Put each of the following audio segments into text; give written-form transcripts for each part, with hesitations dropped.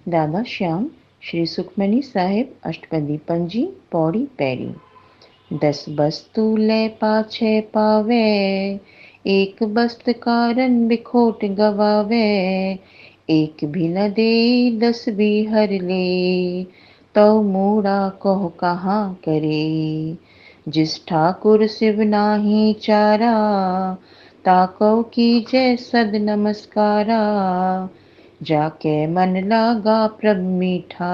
दादा श्याम श्री सुखमनी साहिब अष्टपदी पंजी पौड़ी पैरी। 10 वस्तु ले पाछे पावे, एक वस्त कारण बिखोट गवावे। एक भी न दे 10 भी हर ले, तो मूड़ा कहो कहाँ करे। जिस ठाकुर शिव नाही चारा, ताको कीजे सद नमस्कारा। जाके मन लागा प्रभ मीठा,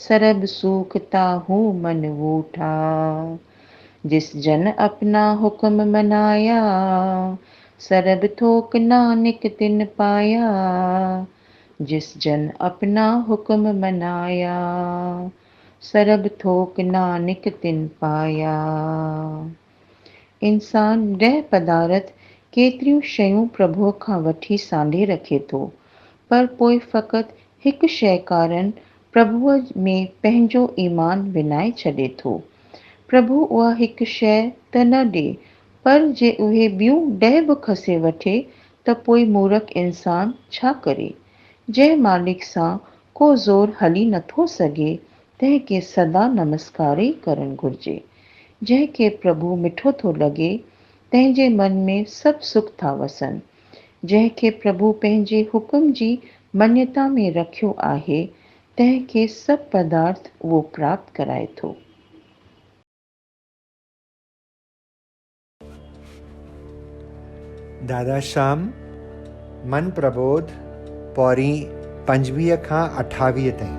सरब सूखता हूँ मन वूठा। जिस जन अपना हुक्म मनाया, सरब थोक नानक तिन पाया। जिस जन अपना हुक्म मनाया, सरब थोक नानक तिन पाया। इंसान ॾह पदार्थ केतिरियूं शयूं प्रभुअ खां वठी सांढे रखे थो, पर पोइ फ़क़ति हिकु शइ कारण प्रभुअ में पंहिंजो ईमान विञाए छॾे थो। प्रभु उहा हिकु शइ त न ॾे, पर जे उहे ॿियूं 10 बि खसे वठे त पोइ मूर्ख इंसान छा करे। जंहिं मालिक सां को ज़ोर हली नथो सघे, तंहिंखे सदा नमस्कार ई करणु घुरिजे। जंहिंखे प्रभु मिठो थो लॻे, तंहिंजे मन में सभु सुख था वसनि। जंहिंखे प्रभु पंहिंजे हुकुम जी मञता में रखियो आहे, तंहिंखे सभु पदार्थ उहो प्राप्त कराए थो। दादा श्याम मन प्रबोध पौरी 25 खां 28 ताईं।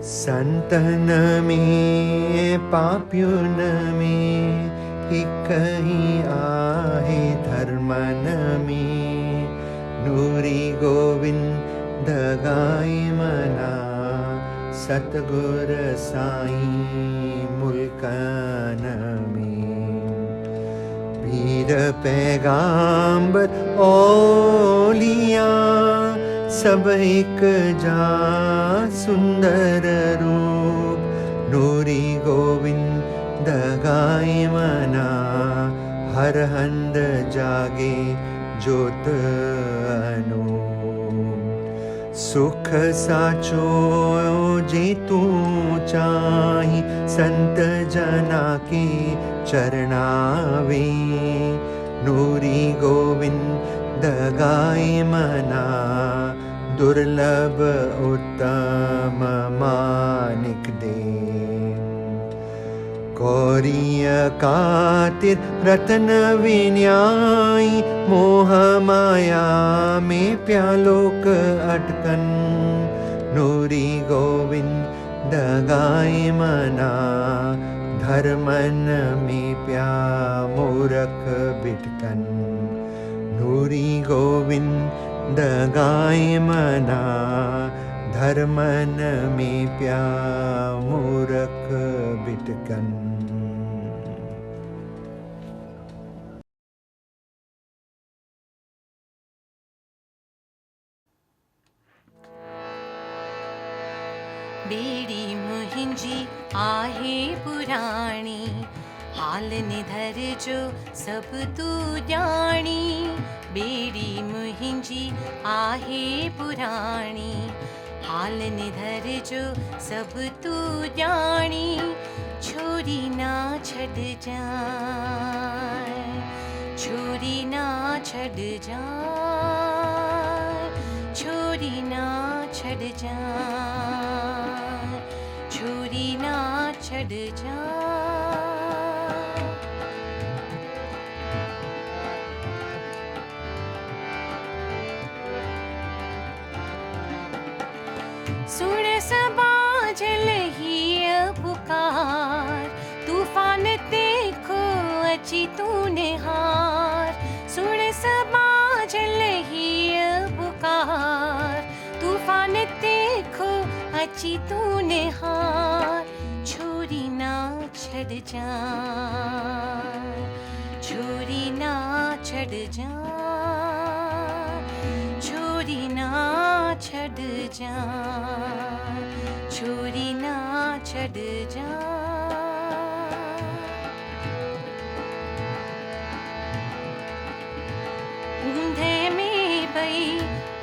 संतन में पापियुन में हिक ही आहे धर्मन में। नूरी गोविंद गाई मना, सतगुर साईं मुल्कन में। पीर पैगाम्बर ओलिया, सब एक जा सुंदर रूप। नूरी गोविंद गाय मना, हर हंद जागे ज्योत अनूप। सुख साचो जे तू चाही, संत जना के चरणावे। नूरी गोविंद गाय मना, दुर्लभ उत्तम मानिक दे। कौरिय कातिर रतन विन्याई, मोह माया में प्यालोक अटकन। नूरी गोविंद गाय मना, धर्मन में प्या मूरख बिटकन। नूरी गोविंद गाय मना, धर्मन में प्या मूरख बिटकन। बेड़ी मुहिंजी आहे पुराणी, हाल निधर जो सब तू जानी। बेड़ी मुहिंजी आहे पुराणी, हाल निधर जो सब तू जानी। छोरी ना छड़ जाए, छोरी ना छड़ जाए, छोरी ना छड़ जाए, छोरी ना छड़ जाए। सुन समाज लही पुकार, तूफान देखो अची तूने हार। सुन समाज लही पुकार, तूफान देखो अची तूने हार। छोरी ना छड़ जा, छोरी ना छड़ जा, छोरी ना छड़ जा, छोरी ना छड़ जा। ऊंधे में पई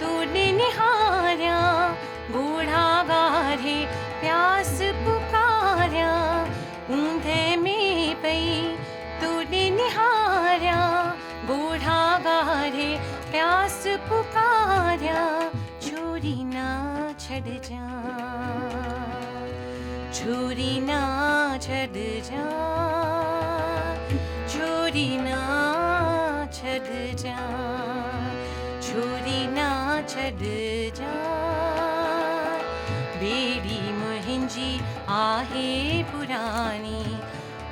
तूने निहारिया, बूढ़ा गारे प्यास पुकारिया, ऊंधे में पई तूने निहारिया, बूढ़ा गारे प्यास पुकारिया, छोरी ना छड़ जा, छोरी ना छड़ जा, छोरी ना छड़ जा, छोरी ना छड़ जा, बेड़ी मुहिंजी आहे पुरानी,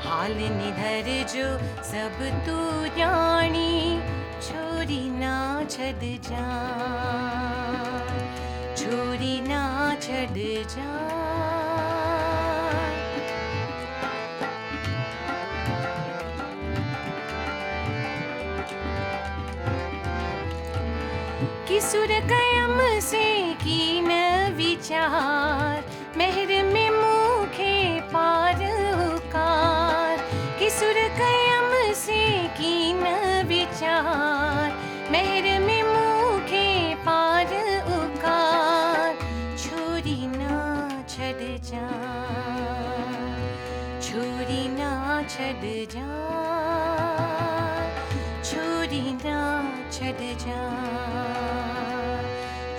हाल निधर जो सब तू जानी, छोरी ना छड़ जा, छोरी ना छड़ जा। किसुर कयम से की न विचार, मेहर में मुखे पार उकार, किसुर कयम से की न विचार, मेहर में मुखे पार उकार, छोरी ना छड़ जा, छोरी ना छड़ जा, छोरी ना छड़ जा,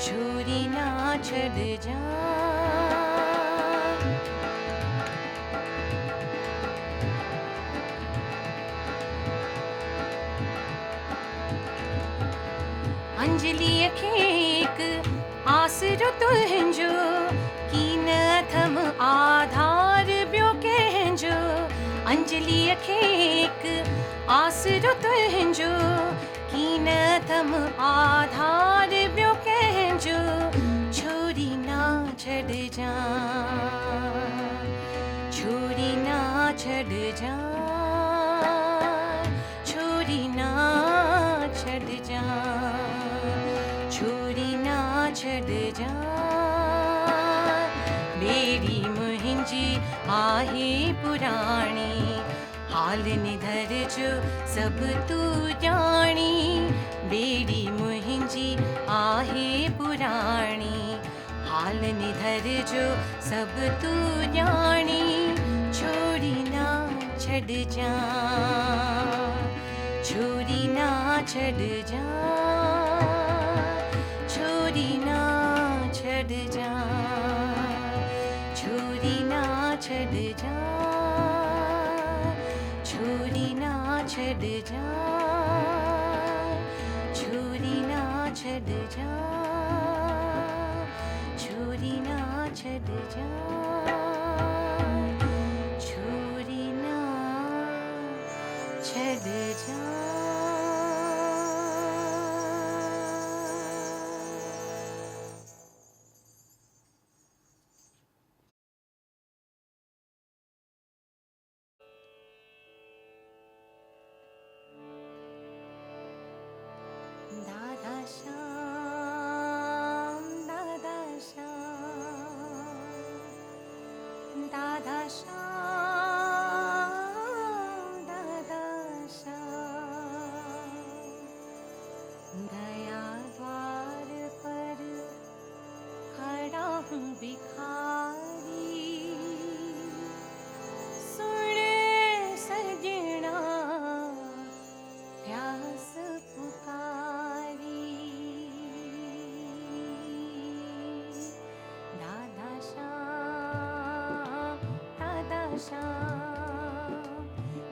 छोरी ना छड़ जा। अंजलि अखेक आसरो तुंहिंजो, कीन थम आधार ब्यो कंहिंजो, अंजलि अखेक आसरो तुंहिंजो, कीन थम आधार ब्यो कंहिंजो, छोरी ना छड़ जा, छोरी ना छड़ जा, छोरी ना छड़ जा, छोरी ना छड़ जा, बेड़ी मुहिंजी आहे पुरानी, हाल निधर जो सब तू जानी, बेड़ी मुहिंजी आहे पुरानी, हाल निधर जो सब तू जानी, छोरी ना छड़ जा, छोरी ना छड़ जा, छोरी ना छड़ जा, छोरी ना छड़ जा, छोरी ना छड़ जा, छोरी ना छड़ जा, छोरी ना छड़ जा, छोरी ना छड़ जा। दादा श्याम, दादा श्याम, दादा श्याम, दादा श्याम, दया द्वार पर खड़ा हूँ भिखारी, सुने सजना प्यास पुकारी, दादा श्याम, दादा श्याम,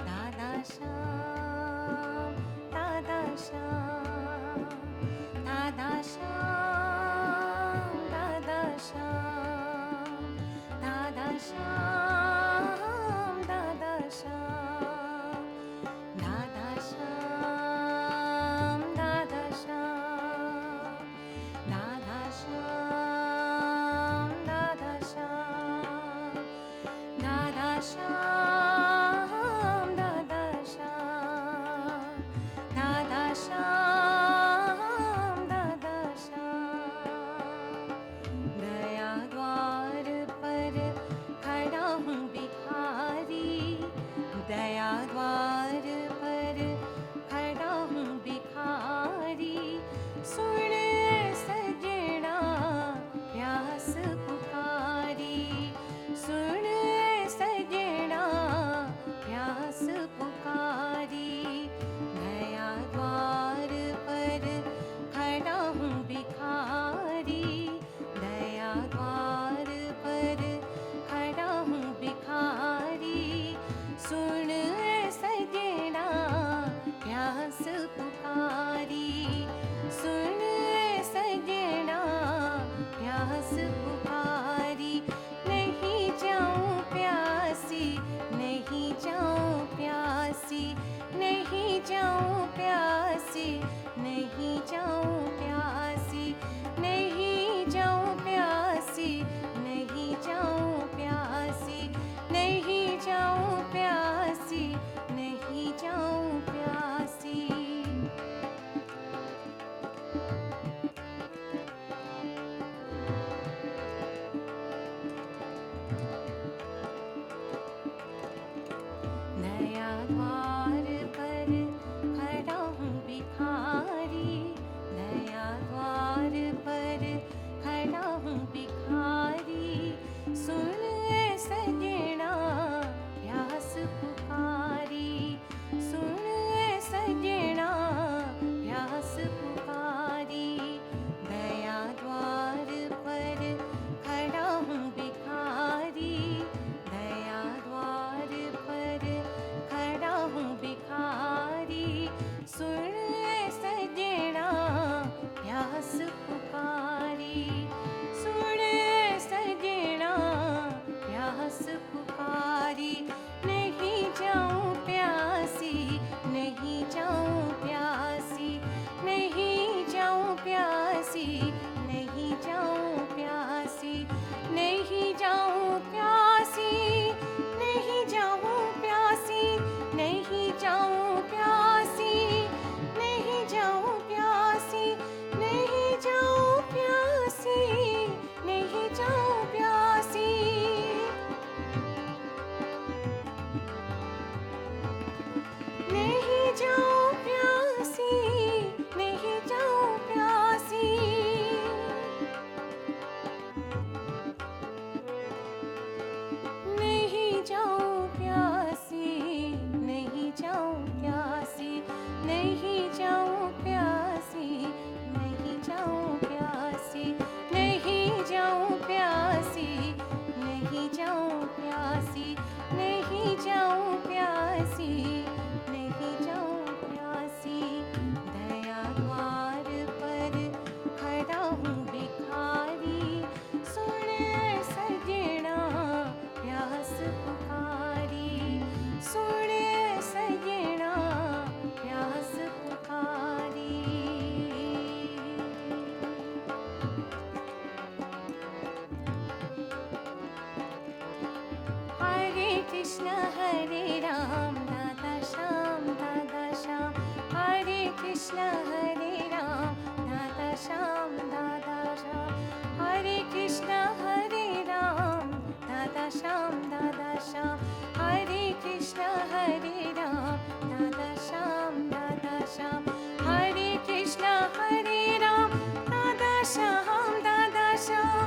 दादा श्याम, दादा श्याम, दादा श्याम, दादा श्याम, दया द्वार पर खड़ा हूँ भिखारी, दया द्वार पर खड़ा हूँ भिखारी। सुन ऐ सजणा प्यास पुकारी, सुन ऐ सजणा प्यास पुकारी। दया द्वार पर खड़ा हूँ भिखारी, दया द्वार पर खड़ा हूँ भिखारी। सुन ऐ सजणा प्यास पुकारी, सुन ऐ सजणा प्यास पुकारी। नहीं जाऊँ प्यासी, नहीं जाऊँ प्यासी, नहीं जाऊँ प्यासी, नहीं जाऊँ प्यासी, नहीं जाऊँ प्यासी, नहीं जाऊँ प्यासी, नहीं जाऊँ प्यासी, नहीं जाऊँ प्यासी, नहीं जाऊँ प्यासी, नहीं जाऊँ प्यासी। नहीं जाऊँ प्यासी, नहीं जाऊँ प्यासी। नहीं जाऊँ प्यासी, नहीं जाऊँ प्यासी, नहीं जाऊँ प्यासी, नहीं जाऊँ प्यासी, नहीं जाऊँ प्यासी, नहीं जाऊँ प्यासी, नहीं जाऊँ प्यासी, नहीं जाऊँ प्यासी। दया द्वार पर खड़ा हूँ भिखारी, सुन ऐ सजणा प्यास पुकारी, सुन ऐ सजणा प्यास पुकारी। हरे कृष्ण हरे राम दादा श्याम दादा श्याम, हरे कृष्ण हरे राम दादा श्याम दादा श्याम, हरे कृष्ण हरे राम दादा श्याम दादा श्याम, हरे कृष्ण हरे राम दादा श्याम दादा श्याम, हरे कृष्ण हरे राम दादा श्याम दादा श्याम,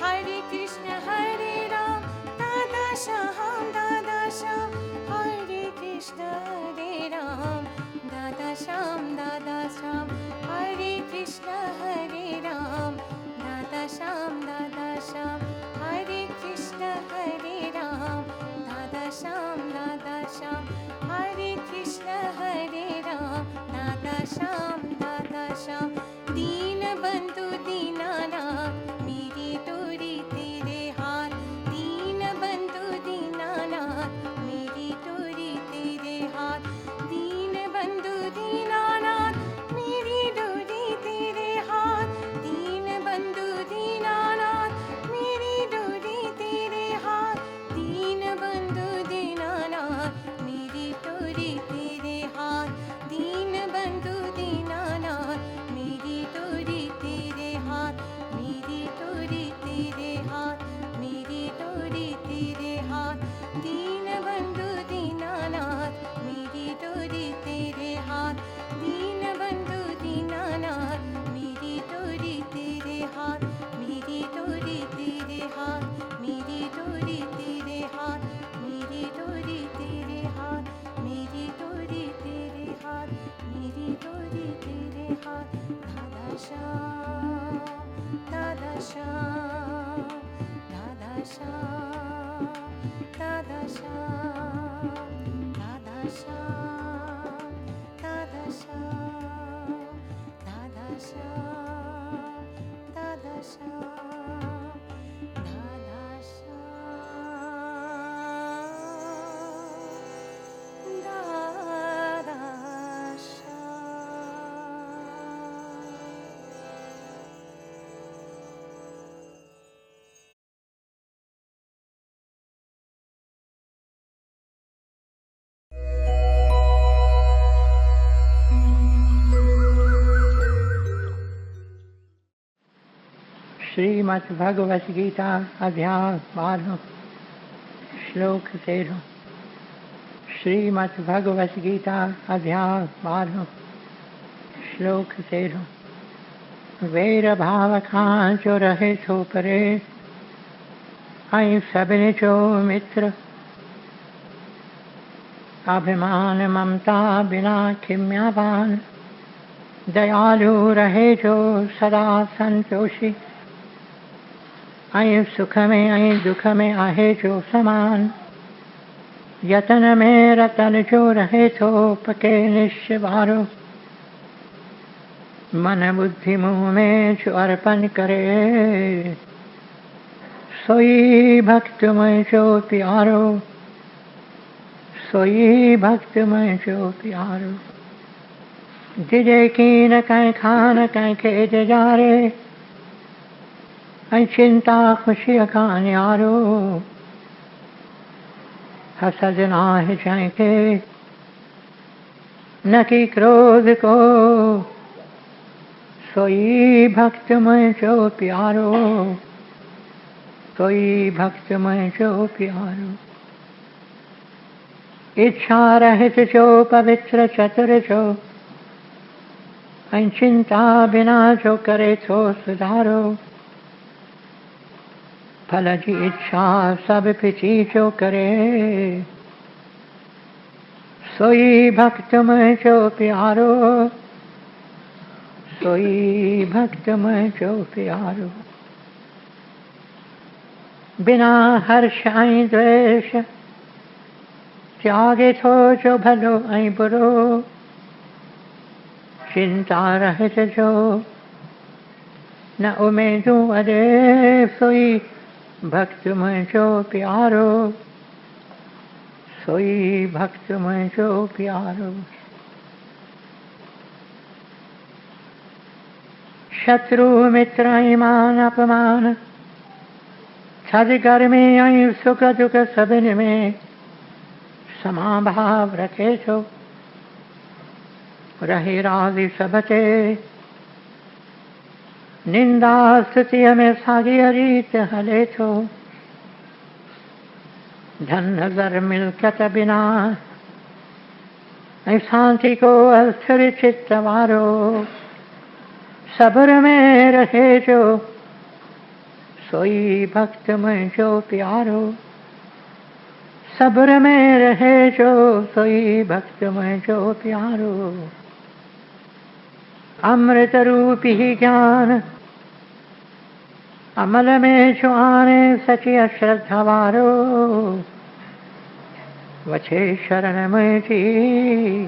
हरे कृष्ण हरे राम दादा श्याम दादा श्याम, हरे कृष्ण हरे राम दादा श्याम दादा श्याम, हरे कृष्ण हरे राम दादा श्याम दादा श्याम, हरे कृष्ण हरे राम दादा श्याम दादा श्याम, हरे कृष्ण हरे राम दादा श्याम दादा श्याम। दीन बंधु दीनानाथ मेरी डोरी तेरे हाथ, दीन बंधु दीनानाथ मेरी डोरी तेरे हाथ, दीन बंधु दीनानाथ मेरी डोरी तेरे हाथ, दीन बंधु दीनानाथ मेरी डोरी तेरे हाथ, दीन बंधु दीनानाथ मेरी डोरी तेरे हाथ, दीन बंधु दीनानाथ मेरी डोरी तेरे हाथ, मेरी डोरी तेरे हाथ, मेरी डोरी तेरे हाथ, दीन बंधु दीनानाथ मेरी डोरी तेरे हाथ, दीन बंधु दीनानाथ मेरी डोरी तेरे हाथ, मेरी डोरी तेरे हाथ, मेरी डोरी तेरे हाथ, मेरी डोरी तेरे हाथ, मेरी डोरी तेरे हाथ, मेरी डोरी तेरे हाथ। दादा श्याम दादा श्याम दादा श्याम दादा श्याम दादा श्याम दादा श्याम दादा श्याम दादा श्याम दादा श्याम दादा श्रीमद् भगवत गीता अध्याय 12 श्लोक 13। श्रीमद् भगवत गीता अध्याय 12 श्लोक 13। वेर भाव खां जो रहे सो परे, आई सबने जो मित्र, अभिमान ममता बिना खिम्यावान, दयालु रहे जो सदा संतोषी, आई सुख में आई दुख में आहे जो समान, यतन में रतन जो रहे तो पके निश्चवारो, मन बुद्धि मुँह में जो अर्पण करे, सोई भक्त में जो प्यारो, सोई भक्त में जो प्यारो। जिजे की न कहीं खान कहीं खेज जारे, ऐ चिंता खुशी का न्यारो, हसद नाहि जाएंगे न कि क्रोध को, सोई भक्त में जो प्यारो, सोई भक्त में जो प्यारो। इच्छा रहित जो पवित्र चतुर जो, चिंता बिना जो करे तो सुधारो, फल की इच्छा सब पिछी जो करे, सोई भक्त में जो प्यारो, सोई भक्त में जो प्यारो। बिना हर्ष आई द्वेष, त्यागे तो जो भलो आई बुरो, चिंता रहित जो न उमेदू अरे, सोई भक्त में जो प्यारो, सोई भक्त में जो प्यारो। शत्रु मित्र ईमान अपमान, छद में आई सुख दुख सबिन में, समाभाव रखे तो रहे राजी सबते, निंदा स्तुति में सागी रीत हले तो, धन नजर मिलकत बिना, शांति को अस्थिर चित्त वारो, सब्र में रहे जो, सोई भक्त में जो प्यारो, सब्र में रहे जो, सोई भक्त में जो प्यारो। अमृत रूपी ज्ञान अमल में जो आने, सची अश्रद्धा वारो, वछे शरण में जी,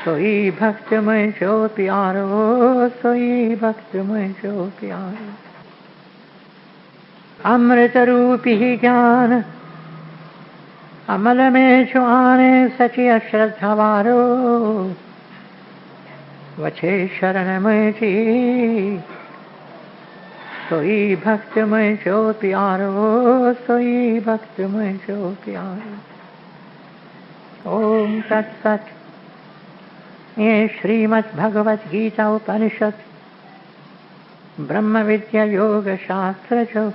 सोई भक्त में जो प्यारो, सोई भक्त में जो प्यारो। अमृत रूपी ज्ञान अमल में जो आने, सची अश्रद्धा वारो, वछे शरण में जी, सोई भक्त में जो प्यारो, सोई भक्त में जो प्यारो। ओम तत्सत। ये श्रीमद् भगवत गीता उपनिषद ब्रह्म विद्या योग शास्त्र जो,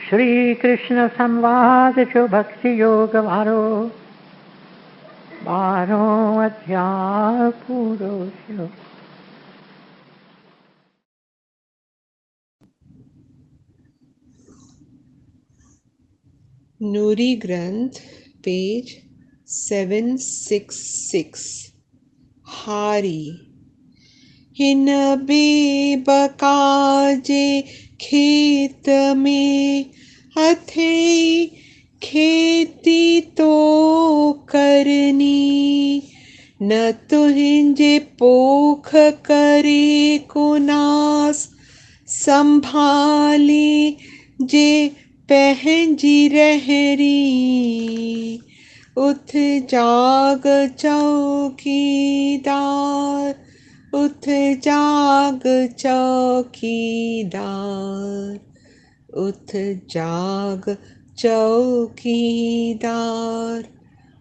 श्री कृष्ण संवाद जो भक्ति योग वारो, 12 अध्याय पूरो छो। नूरी ग्रंथ पेज 766। हारी हिन बेबकाजे खेत में, हथे खेती तो करनी, न तुहिंजे पोख करे को नास, संभाले जे पहंजी रहरी, उठ जाग चौकीदार, उठ जाग चौकीदार, उठ जाग चौकीदार,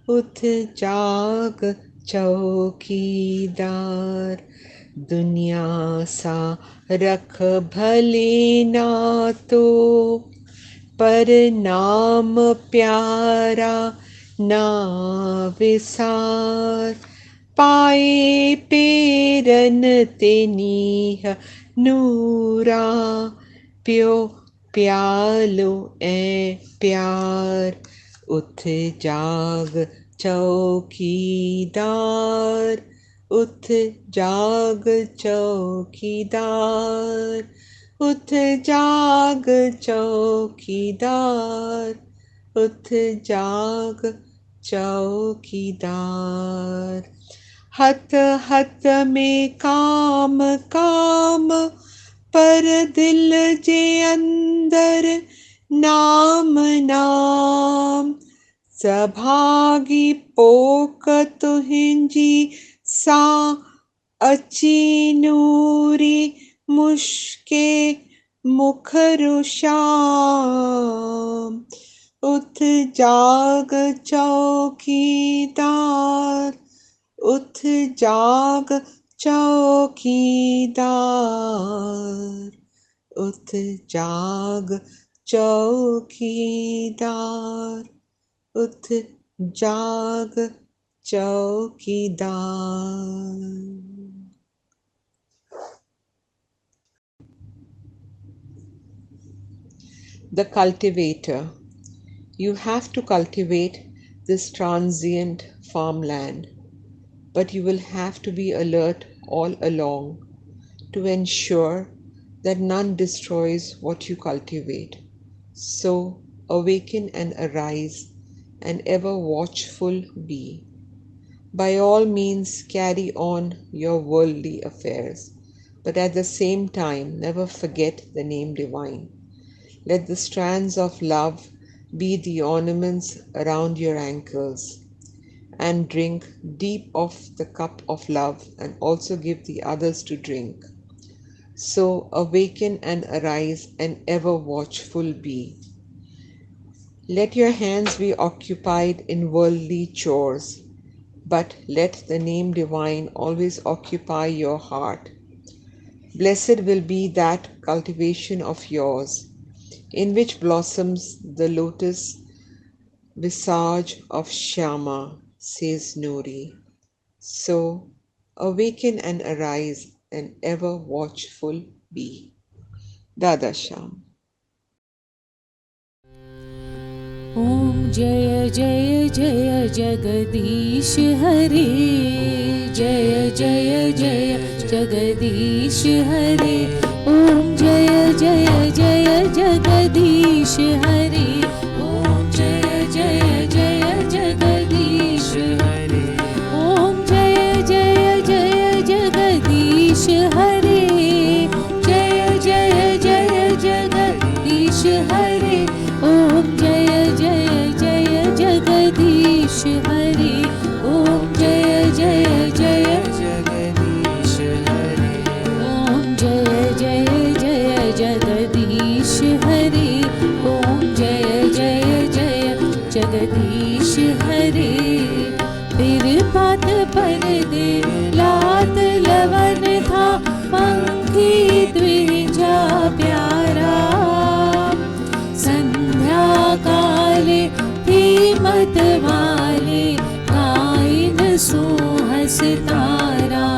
उठ जाग चौकीदार। दुनिया सा रख भले ना तो, पर नाम प्यारा ना विसार, पाए पेरन ते नीह नूरा, प्यो प्यालो ए प्यार, उठ जाग चौकीदार, उठ जाग चौकीदार, उठ जाग चौकीदार, उठ जाग चौकीदार। हथ हथ में काम काम, पर दिल जे अंदर नाम नाम, सभागी पोक तुहिंजी सा अची नूरी, मुश्के मुखरुश्याम, उठ जाग चौकीदार, उठ जाग चौकीदार, उठ जाग चौकीदार, उठ जाग चौकीदार। The cultivator. You have to cultivate this transient farmland, but you will have to be alert all along to ensure that none destroys what you cultivate. So awaken and arise, and ever watchful be. By all means carry on your worldly affairs, but at the same time never forget the name divine. Let the strands of love be the ornaments around your ankles, and drink deep of the cup of love, and also give the others to drink. So awaken and arise, and ever watchful be. Let your hands be occupied in worldly chores, but let the name divine always occupy your heart. Blessed will be that cultivation of yours, in which blossoms the lotus visage of Shyama, says Nuri. So awaken and arise, and ever watchful be. Dada Shyam. ॐ जय जय जय जगदीश हरे, जय जय जय जगदीश हरे। ॐ जय जय जय जगदीश हरे, ॐ जय जय जय जगदीश हरे, ॐ जय जय जय जगदीश हरे, जय जय जय जगदीश हरे। ॐ जय जय जय जगदीश हरे, ॐ जय जय जय जगदीश हरे, ॐ जय जय जय जगदीश हरे, ॐ जय जय जय जगदीश हरे। फिर पात पर दे लात लवन था, पंखी द्विजा प्यारा, संध्या काले थी मत वाले, गायन सुहस तारा।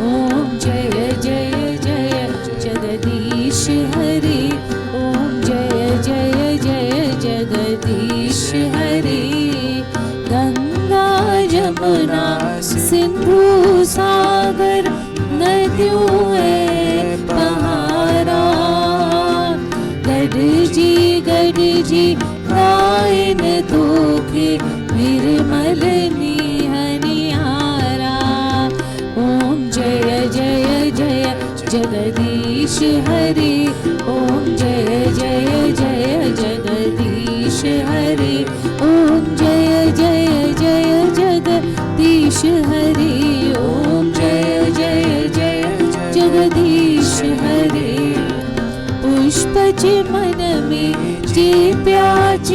ॐ जय जय जय जगदीश हरे, ॐ जय जय जय जगदीश हरे। गंगा जमुना सिंधु सागर, नदियों पहारा, गडजी गडजी गायन तोखे, निर्मल निहनियारा। ॐ जय जय जय जगदीश हरे, ॐ जय जय जय जगदीश हरे, ॐ जय जय जय जगदीश हरे, ॐ जय जय जय जगदीश हरे। पुष्प मन में जे प्याच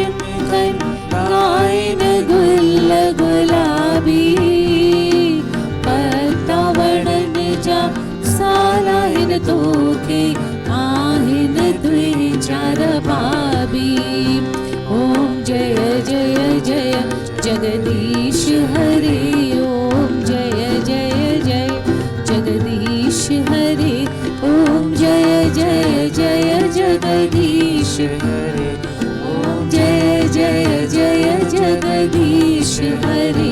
गायन गुल गुलाबी, पत्ता वर्णन जा सालाहिन तोखे, आहिन द्वे चार भाभी। जगदीश हरे ओम जय जय जय जगदीश हरे ओम जय जय जय जगदीश हरे ओम जय जय जय जगदीश हरे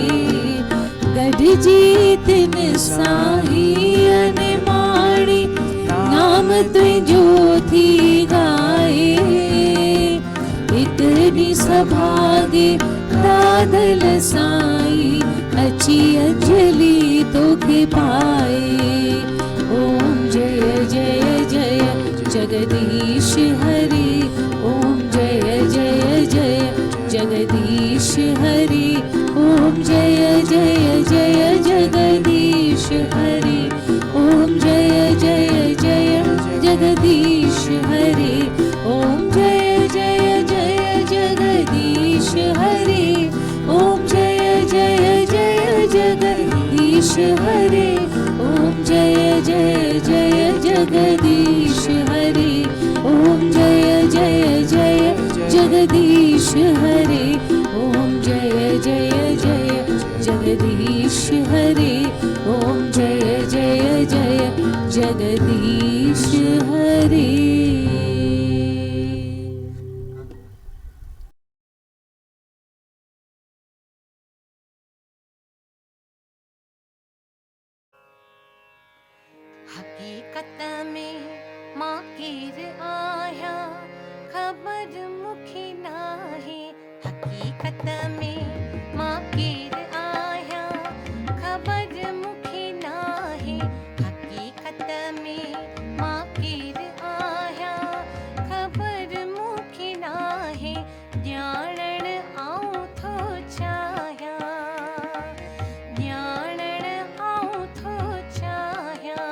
गढ़ जीत साही अनमाणी नाम तुझो थी गाए इतनी सभागे दादल साई अच्छी अंजलि तोखे पाए ओम जय जय जय जगदीश हरे ओम जय जय जय जगदीश हरे ओम जय जय जय जगदीश हरे ओम जय जय जय जगदीश हरे ओम जय जय जय जगदीश हरे ओम जय जय जय जगदीश हरे ओम जय जय जय जगदीश हरे ओम जय जय जय जगदीश हरे ओम जय जय जय जगदीश हरे ओम जय जय जय जगदीश हरे हकीकत में मां केर आया खबर मुखी नाहे हकीकत में मां केर आया खबर मुखी नाहे हकीकत में मां केर आया खबर मुखी नाहे ॼाणण आऊं थो चाहियां ॼाणण आऊं थो चाहियां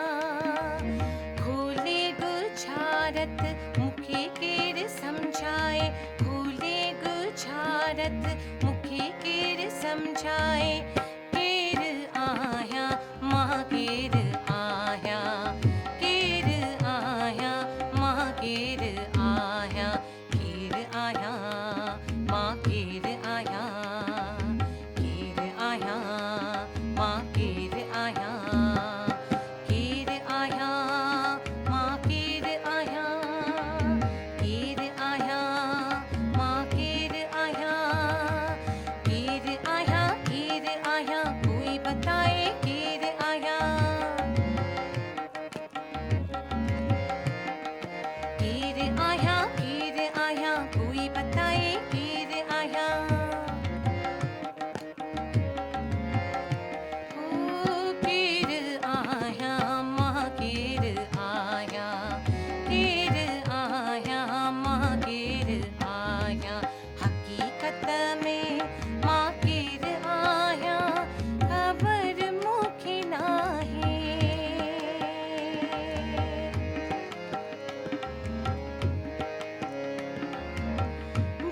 खोले गुझारत मूंखे केर सम्झाए खोले गुझारत मूंखे केर सम्झाए केर आहियां मां केर आहियां केर आहियां मां केर आहियां केर आहियां मां केर आहियां केर आहियां मां केर आहियां केर आहियां मां केर आहियां केर आहियां मां केर आहियां केर आहियां कोई बताए केर आहियां केर आहियां कोई बताए केर आहियां केर आहियां मां केर आहियां केर आहियां मां केर आहियां हकीकत में मां केर आहियां खबर मूंखे नाहे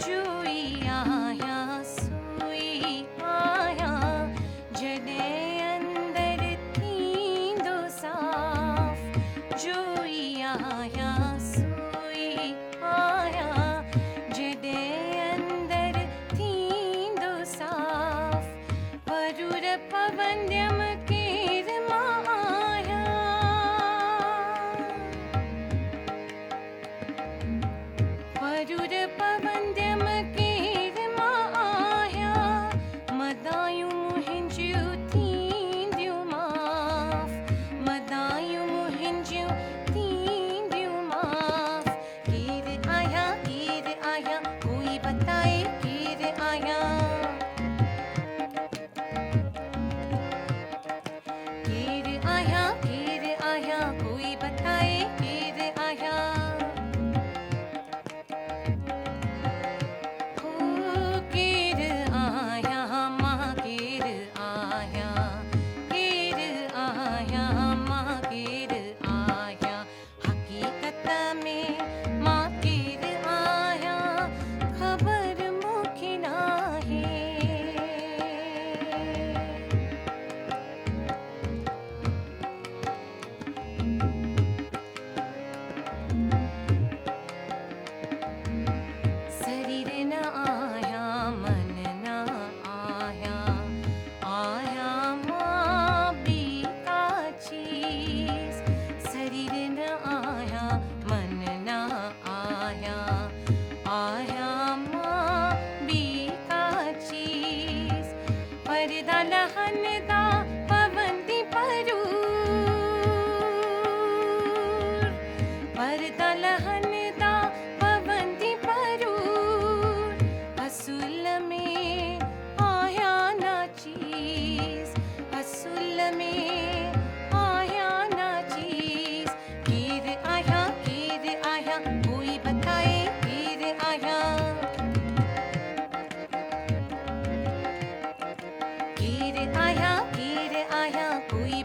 जोई आहियां सोई आहियां जॾहिं अंदर थींदो साफ़ जोई आहियां सोई आहियां जॾहिं अंदर थींदो साफ़ वरूर पवंद्यम केर मां आहियां वरूर पवंद्यम केर मां आहियां मदायूं मुंहिंजियूं थींदियूं माफ़ मदायूं मुंहिंजियूं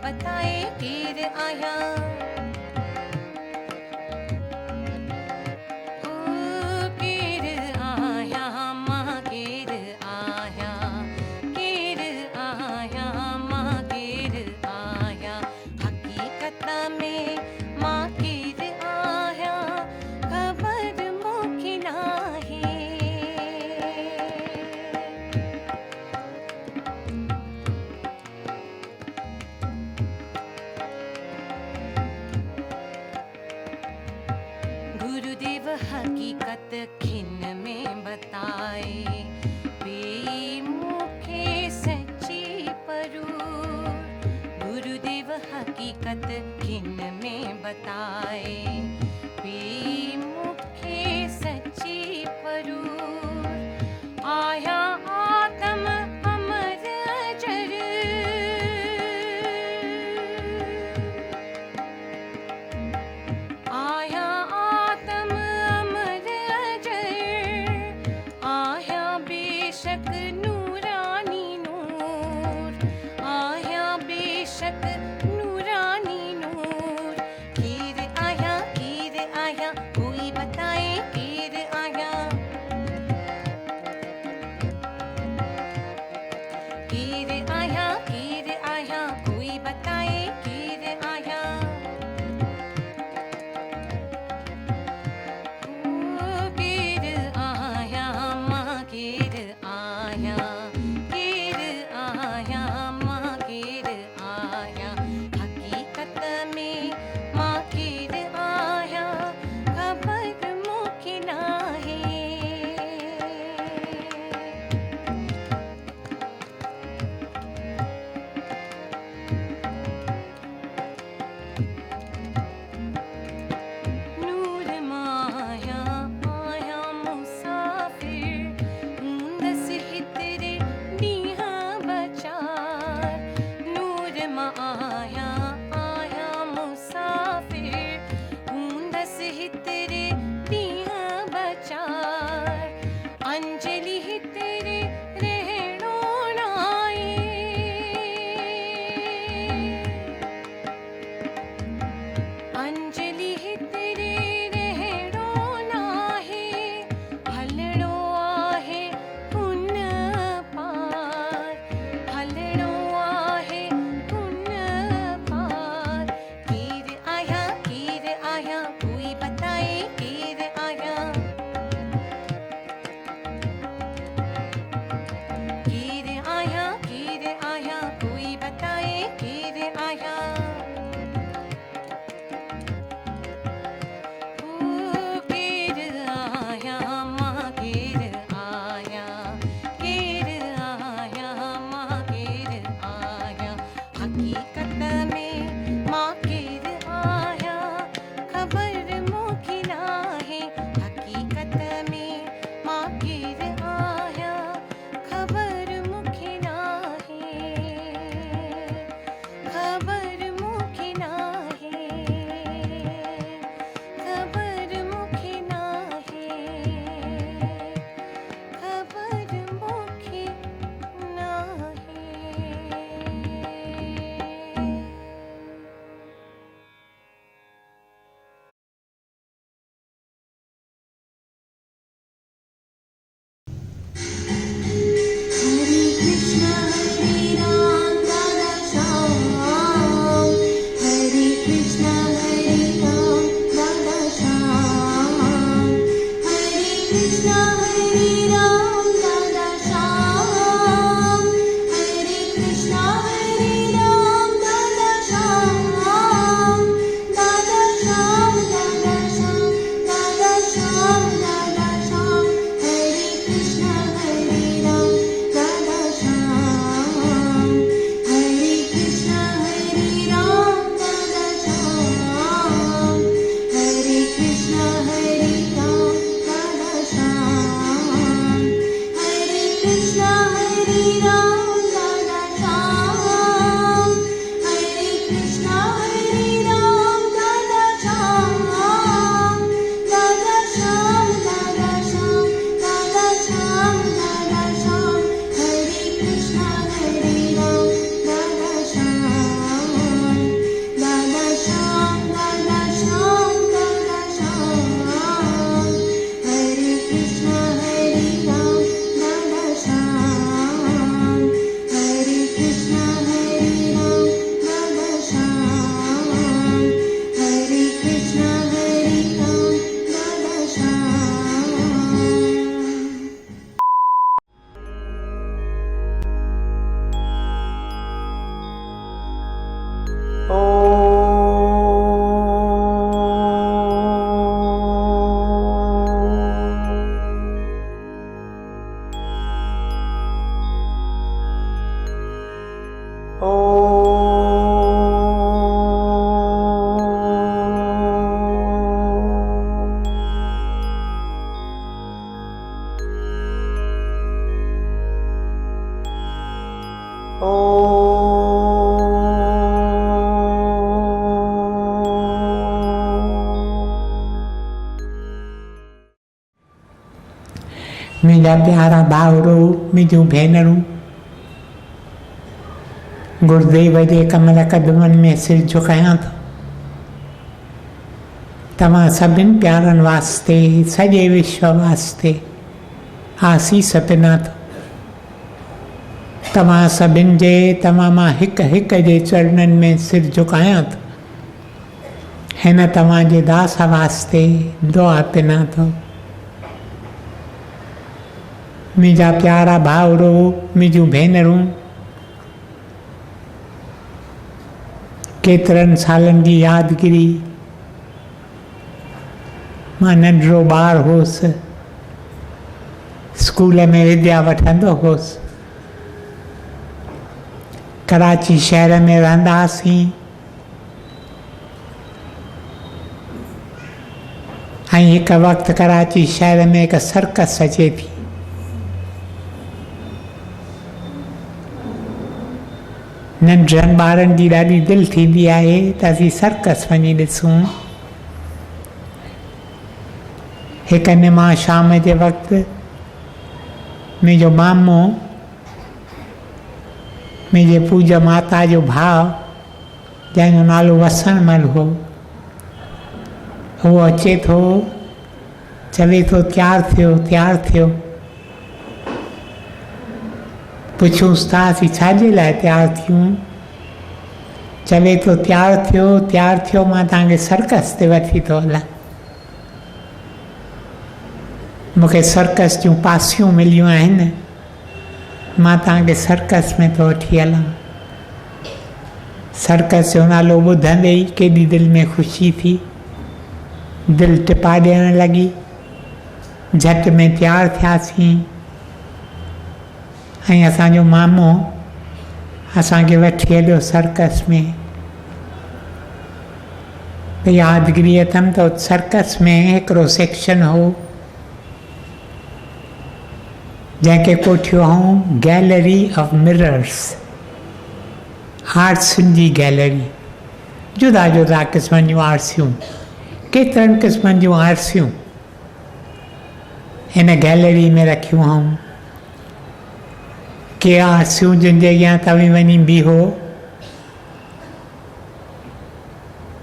बताए केर आया। केर आया माँ केर आया, केर आया माँ केर आया। हकीकत में माँ केर आया, खबर मोखी नाहे। गुरुदेव हकीकत खिन में बताए, पे मुखे सच्ची परू। गुरुदेव हकीकत खिन में बताए, पे मुखे सच्ची परू। आया आत्म अमर अजर, आया आत्म अमर अजर। आया बेशक नूरानी नूर, आया बेशक नूरानी नूर। केर आया कोई बताए केर आया। मुंहिंजा प्यारा भाउरो, मुंहिंजूं भेनरूं, गुरुदेव जे कमल कदमनि में सिर झुकायां थो। तव्हां सभिनि प्यारनि वास्ते, सॼे विश्व वास्ते आसीस पिना थो। तव्हां सभिनि जे, तव्हां मां हिक हिक जे चरणनि में सिर झुकायां थो। हिन तव्हांजे दास वास्ते दुआ पिना थो। मुंहिंजा प्यारा भाउरो, मुंहिंजूं भेनरूं, केतिरनि सालनि जी यादगिरी। मां नंढिड़ो ॿारु हुउसि, स्कूल में विद्या वठंदो हुउसि। कराची शहर में रहंदा हुआसीं ऐं हिकु वक़्तु कराची शहर में हिकु सर्कस अचे थी। नंढड़नि ॿारनि जी ॾाढी दिलि थींदी आहे त असीं सर्कस वञी ॾिसूं। हिकु ॾींहुं मां शाम जे वक़्तु मुंहिंजो मामो, मुंहिंजे पूजा माता जो भाउ, जंहिंजो नालो वसणमल हो, उहो अचे थो, चवे थो तयारु थियो। पुछूंसि था असीं छाजे लाइ तयारु थियूं? चवे थो तयारु थियो, मां तव्हांखे सर्कस ते वठी थो हलां। मूंखे सर्कस जूं पासियूं मिलियूं आहिनि, मां तव्हांखे सर्कस में थो वठी हलां। सर्कस जो नालो ॿुधंदे ई केॾी दिलि में ख़ुशी थी, दिलि टिपा ॾियणु लॻी। झटि में तयारु थियासीं ऐं असांजो मामो असांखे वठी हलियो सर्कस में। यादगिरी अथमि त सर्कस में हिकिड़ो सेक्शन हो जंहिंखे कोठियो हुओ गैलरी ऑफ मिरर्स, आर्ट्सुनि जी गैलरी। जुदा जुदा क़िस्मनि जूं आर्ट्सियूं, केतिरनि क़िस्मनि जूं आर्ट्सियूं हिन गैलरी में रखियूं हुअऊं। के आर्ट्सियूं जिन जे अॻियां तव्हीं वञी बीहो,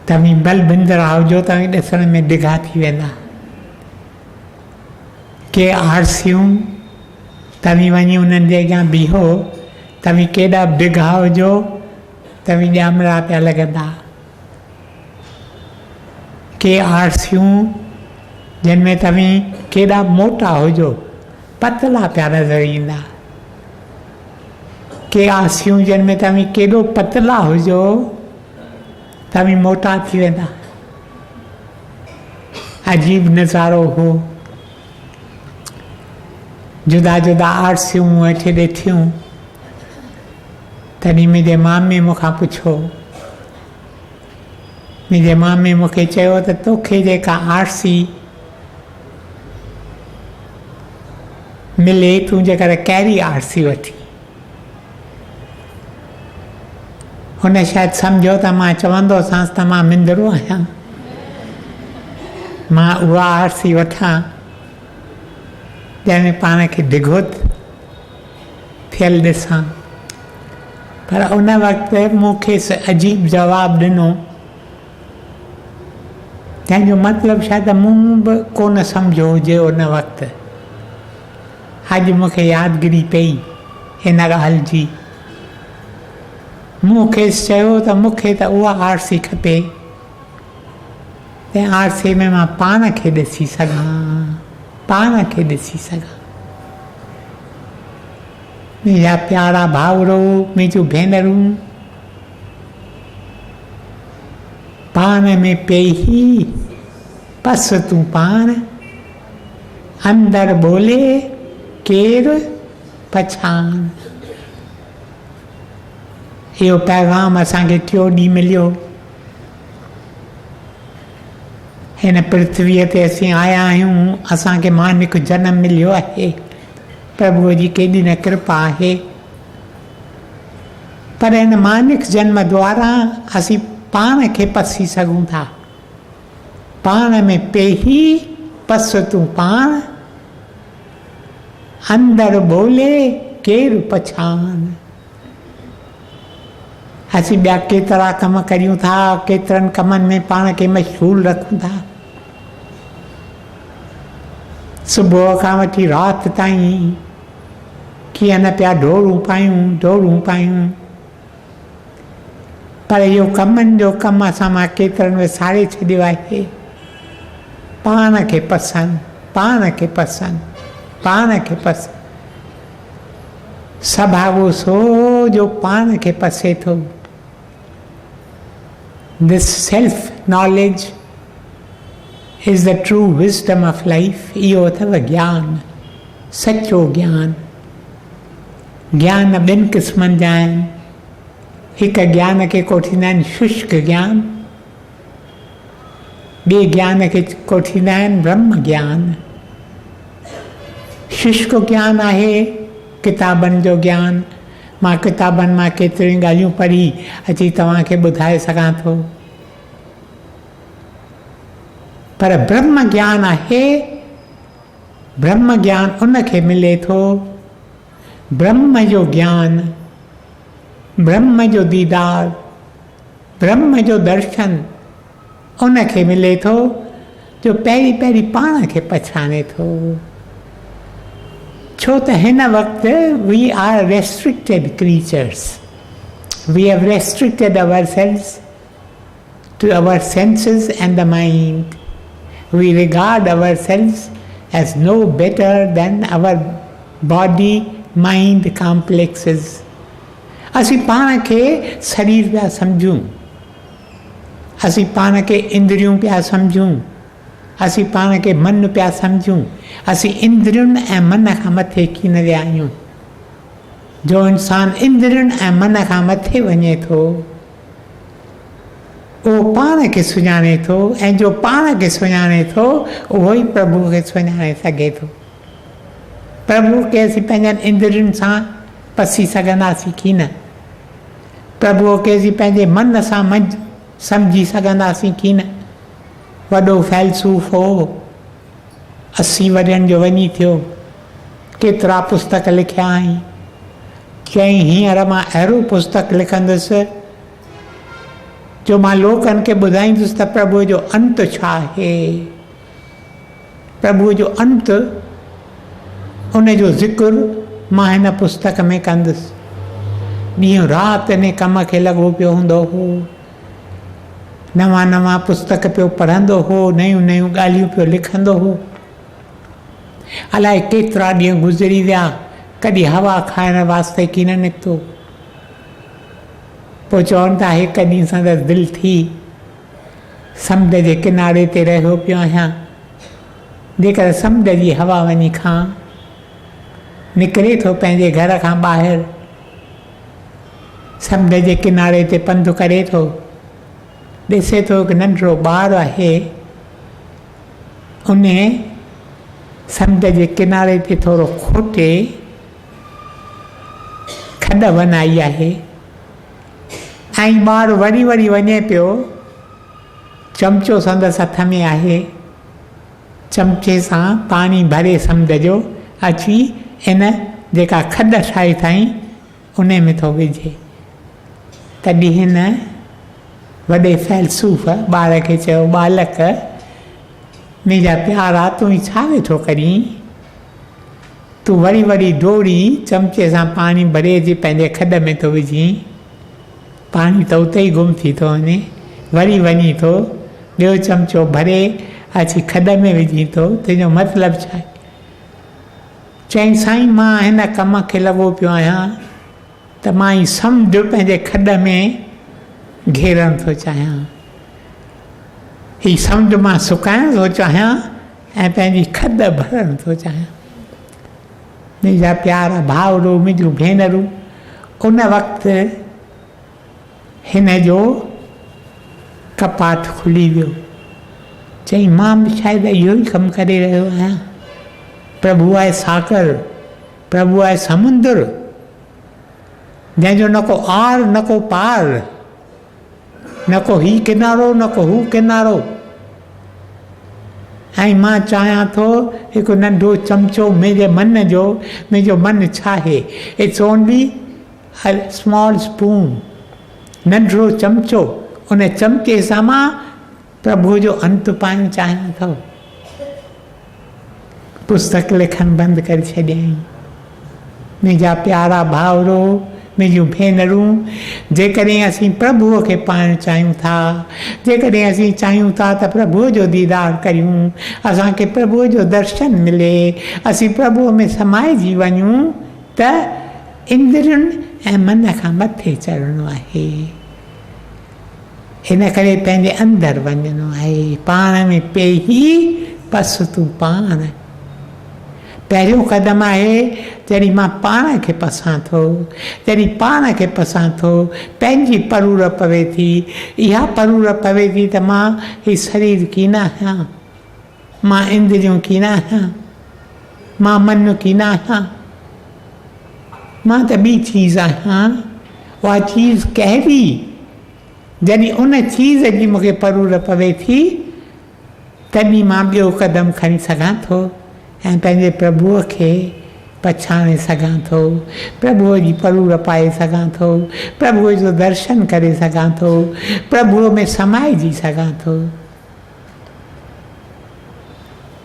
तव्हीं बलबिंदरा हुजो, तव्हीं ॾिसण में डिघा थी वेंदा। के आर्ट्सियूं तव्हीं वञी उन्हनि जे अॻियां बीहो, तव्हीं केॾा डिघा हुजो, तव्हीं ॼामड़ा पिया लॻंदा। के आर्ट्सियूं जिन में तव्हीं केॾा मोटा हुजो, पतला पिया नज़र ईंदा। के आर्ट्सियूं जिन में तव्हीं केॾो पतला हुजो, तव्हीं मोटा थी वेंदा। अजीब नज़ारो हो। जुदा जुदा आर्ट्सियूं वेठे ॾिठियूं। तॾहिं मुंहिंजे मामे मूंखां पुछो, मुंहिंजे मामे मूंखे चयो त तोखे जेका आर्ट्सी मिले, तूं जेकर कहिड़ी आर्ट्सी वठी? हुन शायदि सम्झो त मां चवंदोसांसि त मां मिंदरो आहियां, मां उहा आर्ट्सी वठां जंहिंमें पाण खे डिघो थियल ॾिसां। पर उन वक़्तु मूंखे अजीब जवाबु ॾिनो, जंहिंजो मतिलबु शायदि मूं बि कोन सम्झो हुजे उन वक़्तु। अॼु मूंखे यादगिरी पई हिन ॻाल्हि जी। मूं खेसि चयो त मूंखे त उहा आर्ट्सी खपे तंहिं आर्ट्सी में मां पाण खे ॾिसी सघां, पाण खे ॾिसी सघां। मुंहिंजा प्यारा भाउरो, मुंहिंजूं भेनरूं, पाण में पेही पस तूं पाण, अंदरि ॿोले केरु पछाण। इहो पैगाम असांखे टियों ॾींहुं मिलियो। हिन पृथ्वीअ ते असीं आया आहियूं, असांखे मानिक जनम मिलियो आहे। प्रभुअ जी केॾी न कृपा आहे। पर हिन मानिक जन्म द्वारा असीं पाण खे पसी सघूं था। पाण में पेही पस तूं पाण, अंदर बोले केर पछान। असीं ॿिया केतिरा कम करियूं था, केतिरनि कमनि में पाण खे मशगूल रखूं था। सुबुह खां वठी राति ताईं कीअं न पिया डोड़ूं पायूं, पर इहो कमनि जो कमु असां मां केतिरनि विसारे छॾियो आहे। पाण खे पसंदि सभाॻो सो जो पाण खे पसे थो। This self-knowledge is the true wisdom of life. इहो अथव ज्ञान, सचो ज्ञान। ज्ञान ॿिनि क़िस्मनि जा आहिनि। हिकु ज्ञान खे कोठींदा आहिनि शुष्क ज्ञान, ॿिए ज्ञान खे कोठींदा आहिनि ब्रह्म ज्ञान। शुष्क ज्ञान आहे किताबनि जो ज्ञान। मां किताबनि मां केतिरियूं ॻाल्हियूं पढ़ी अची तव्हांखे ॿुधाए सघां थो, पर ब्रह्म ज्ञान आहे। ब्रह्म ज्ञान उनखे मिले थो, ब्रह्म जो ज्ञान, ब्रह्म जो दीदार, ब्रह्म जो दर्शन उनखे मिले थो जो पहिरीं पहिरीं पाण खे पछाणे थो। छो त हिन वक़्तु we are restricted creatures. We have restricted ourselves to our senses and the mind. We regard ourselves as no better than our body mind complexes. असीं पाण खे शरीर पिया सम्झूं, असीं पाण खे इंद्रियूं पिया सम्झूं, असीं पाण खे मन पिया सम्झूं। असीं इंद्रियुनि ऐं मन खां मथे कीन विया आहियूं। जो इंसान इंद्रियुनि ऐं मन खां मथे वञे थो उहो पाण खे सुञाणे थो, ऐं जो पाण खे सुञाणे थो उहो ई प्रभु खे सुञाणे सघे थो। प्रभु खे असीं पंहिंजनि इंद्रियुनि सां पसी सघंदासीं कीन, प्रभुअ खे असीं पंहिंजे मन सां सम्झी सघंदासीं कीन। वॾो फ़ैलसूफ़ हो, 80 वरनि जो वञी थियो, केतिरा पुस्तक लिखिया आहिनि। चईं हींअर मां अहिड़ो पुस्तक लिखंदुसि जो मां लोकनि खे ॿुधाईंदुसि त प्रभुअ जो अंत छा आहे। प्रभुअ जो अंत उन जो ज़िक्र मां हिन पुस्तक में कंदुसि। ॾींहुं राति इन कम खे लॻो पियो हूंदो हो, नवां नवां पुस्तक पियो पढ़ंदो हो, नयूं नयूं ॻाल्हियूं पियो लिखंदो हो। अलाए केतिरा ॾींहं गुज़री विया, कॾहिं हवा खाइण वास्ते कीन निकितो। पोइ चवनि था हिकु ॾींहुं संदसि दिलि थी समुंड जे किनारे ते रहियो पियो आहियां, जेकर समुंड जी हवा वञी खां निकिरे थो पंहिंजे घर खां ॿाहिरि, समुंड जे किनारे ते पंधु करे थो, ॾिसे थो हिकु नंढड़ो ॿारु आहे, उन समुंड जे किनारे ते थोरो खोटे खॾ बनाई आहे, ऐं ॿारु वरी वरी वञे पियो। चमिचो संदसि हथ में आहे, चमिचे सां पाणी भरे समुंड जो अची इन जेका खॾ ठाही अथई उन में थो विझे। तॾहिं हिन वॾे फ़ैलसूफ़ ॿार खे चयो, बालक मुंहिंजा प्यारा तूं छा वेठो करीं? तूं वरी वरी डोड़ी चमिचे सां पाणी भरे अची पंहिंजे खॾ में थो विझी, पाणी त उते ई गुम थी थो वञे, वरी वञी थो ॿियो चमिचो भरे अची खॾ में विझी थो, तुंहिंजो मतिलबु छा आहे? चईं साईं मां हिन कम खे लॻो पियो आहियां त मां ई समुंड पंहिंजे खॾ में घेरणु थो चाहियां, हीअ समुंड मां सुकाइणु थो चाहियां ऐं पंहिंजी खॾ भरणु थो चाहियां। मुंहिंजा प्यारा भाउरो, मुंहिंजूं भेनरूं, उन वक़्तु हिन जो कपाट खुली वियो। चई मां बि शायदि इहो ई कमु करे रहियो आहियां। प्रभु आहे सागर, प्रभु आहे समुंदर, जंहिंजो न को आर न को पार, न को ही किनारो न को हू किनारो, ऐं मां चाहियां थो हिकु नंढो चमचो मुंहिंजे मन जो, मुंहिंजो मन छा आहे, it's only a small spoon, नंढिड़ो चमचो, उन चमचे सां मां प्रभु जो अंत पाइणु चाहियां थो। पुस्तक लिखणु बंदि करे छॾियईं। मुंहिंजा प्यारा भाउरो, मुंहिंजूं भेनरूं, जेकॾहिं असीं प्रभुअ खे पाइणु चाहियूं था, जेकॾहिं असीं चाहियूं था त प्रभुअ जो दीदार करियूं, असांखे प्रभुअ जो दर्शन मिले, असीं प्रभुअ में समाइजी वञूं, त इंद्रियुनि ऐं मन खां मथे चढ़णो आहे। इन करे पंहिंजे अंदरि वञिणो आहे। पाण में पेही पस तूं पाण। पहिरियों क़दम आहे जॾहिं मां पाण खे पसां थो, जॾहिं पाण खे पसां थो, पंहिंजी परूर पवे थी। इहा परूर पवे थी त मां हीउ शरीर कीन आहियां, मां इंद्रियूं कीन आहियां, मां मन कीन आहियां, मां त ॿी चीज़ आहियां। उहा चीज़ कहिड़ी? जॾहिं उन चीज़ जी मूंखे परूर पवे थी, तॾहिं मां ॿियो क़दम खणी सघां थो ऐं पंहिंजे प्रभुअ खे पछाणे सघां थो, प्रभुअ जी परूर पाए सघां थो, प्रभुअ जो दर्शन करे सघां थो, प्रभुअ में समाइजी सघां थो।